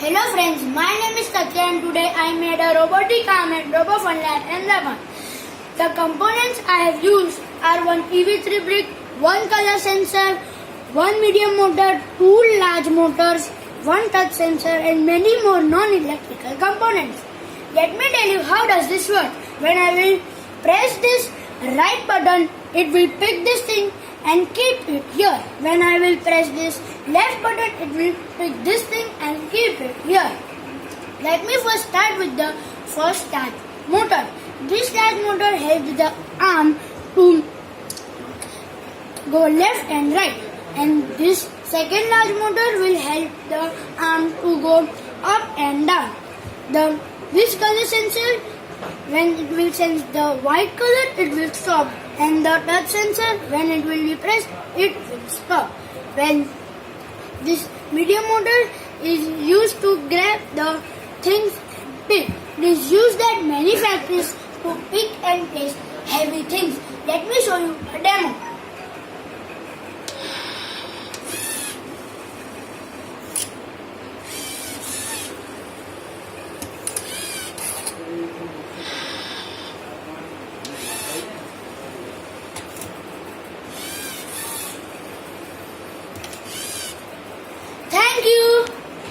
Hello friends, my name is Tathya and today I made a robotic arm at Robofun Lab in Ahmedabad. The components I have used are one EV3 brick, one color sensor, one medium motor, two large motors, one touch sensor and many more non-electrical components. Let me tell you how does this work. When I will press this right button, it will pick this thing and keep it here. When I will press this left button, it will pick this thing and keep it here. Let me first start with the first large motor. This large motor helps the arm to go left and right, and this second large motor will help the arm to go up and down. This color sensor, when it will sense the white color, it will stop, and the touch sensor, when it will be pressed, it will stop. When this medium motor is used to grab the things and pick. It is used at many factories to pick and place heavy things. Let me show you a demo.